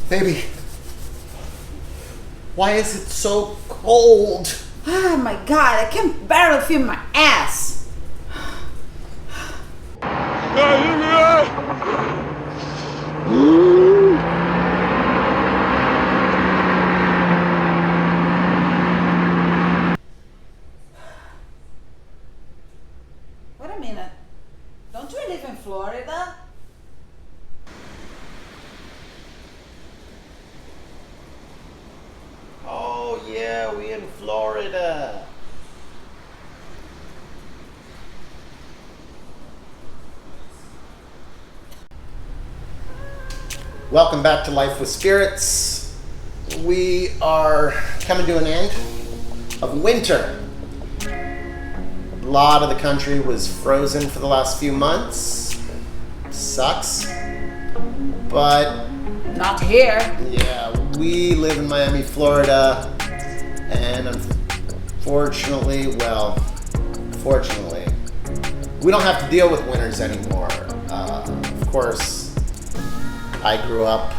Baby, why is it so cold? Oh my god, I can barely feel my ass. Wait a minute. Don't you live in Florida? Oh yeah, we in Florida. Welcome back to Life with Spirits. We are coming to an end of winter. A lot of the country was frozen for the last few months. Sucks. But Not here. yeah, we live in Miami, Florida, and fortunately, we don't have to deal with winters anymore. Of course, I grew up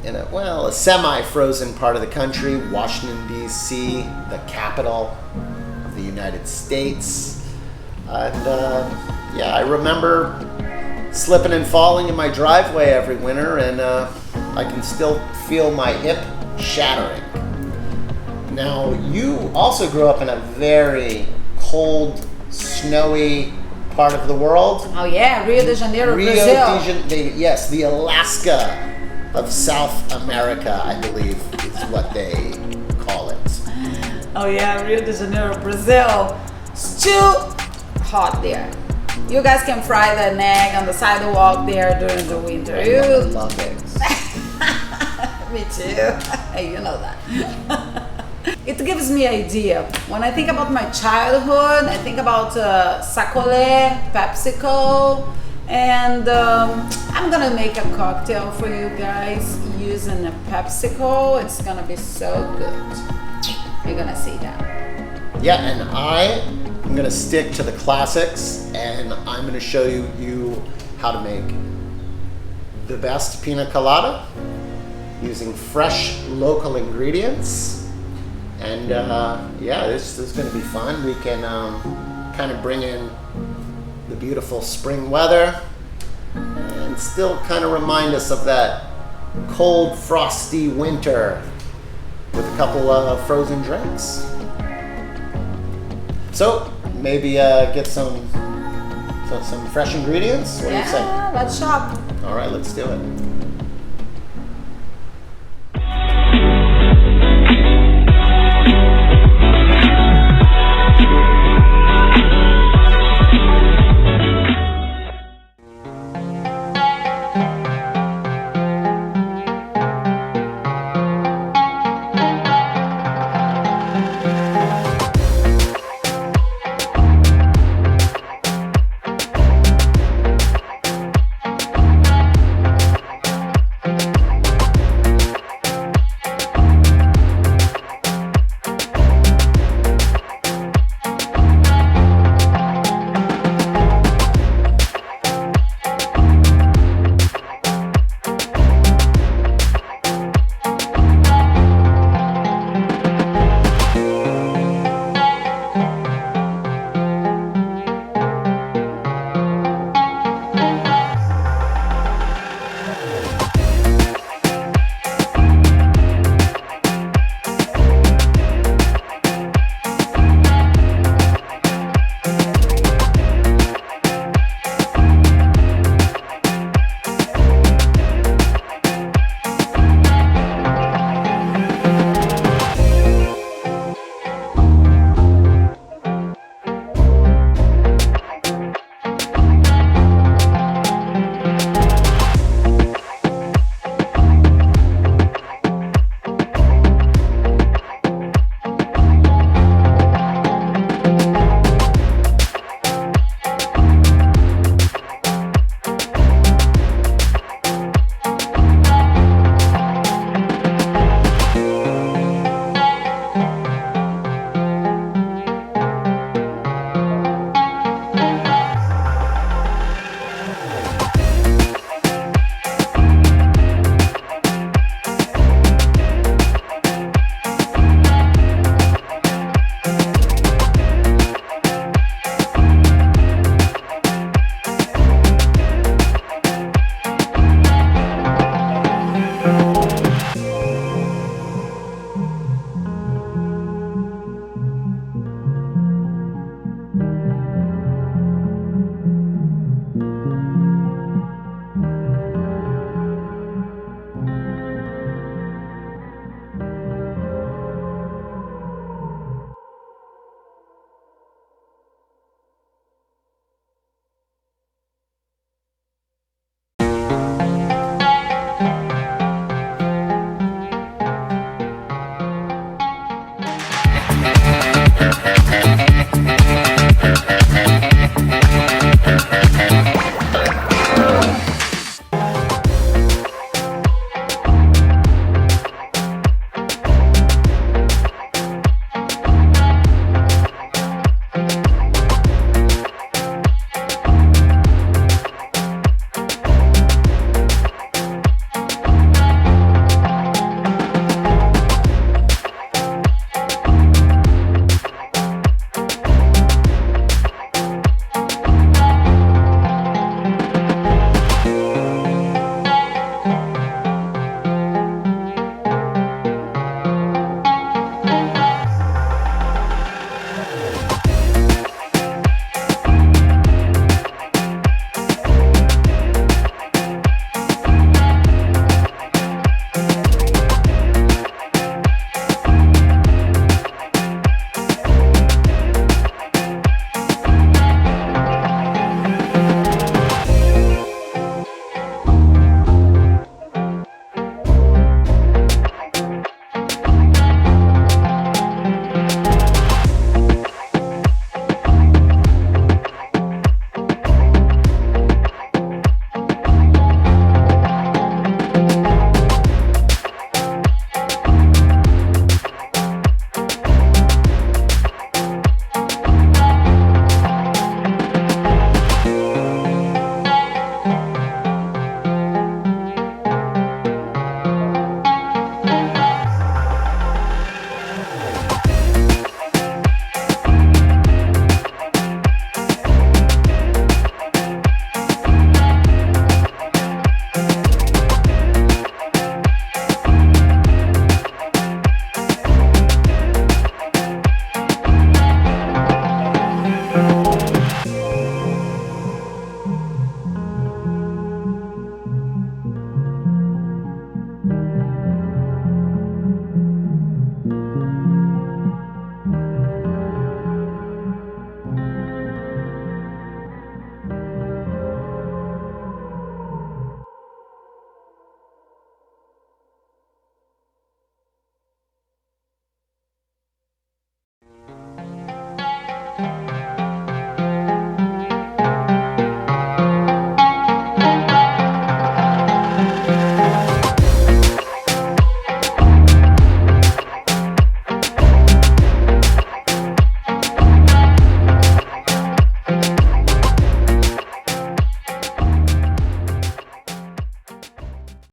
in a semi-frozen part of the country, Washington, D.C., the capital of the United States. And I remember slipping and falling in my driveway every winter, and I can still feel my hip shattering. Now, you also grew up in a very cold, snowy part of the world. Oh yeah, Rio de Janeiro, Brazil. Yes, the Alaska of South America, I believe, is what they call it. Oh yeah, Rio de Janeiro, Brazil. Still hot there. You guys can fry the egg on the sidewalk there during the winter. I love eggs. Me too. You know that. It gives me idea. When I think about my childhood, I think about Sacolé, PepsiCo, and I'm gonna make a cocktail for you guys using a PepsiCo. It's gonna be so good. You're gonna see that. Yeah, and I'm gonna stick to the classics, and I'm gonna show you how to make the best pina colada using fresh local ingredients. And this is going to be fun. We can kind of bring in the beautiful spring weather and still kind of remind us of that cold, frosty winter with a couple of frozen drinks. So maybe get some fresh ingredients. What do you say? Let's shop. All right, let's do it.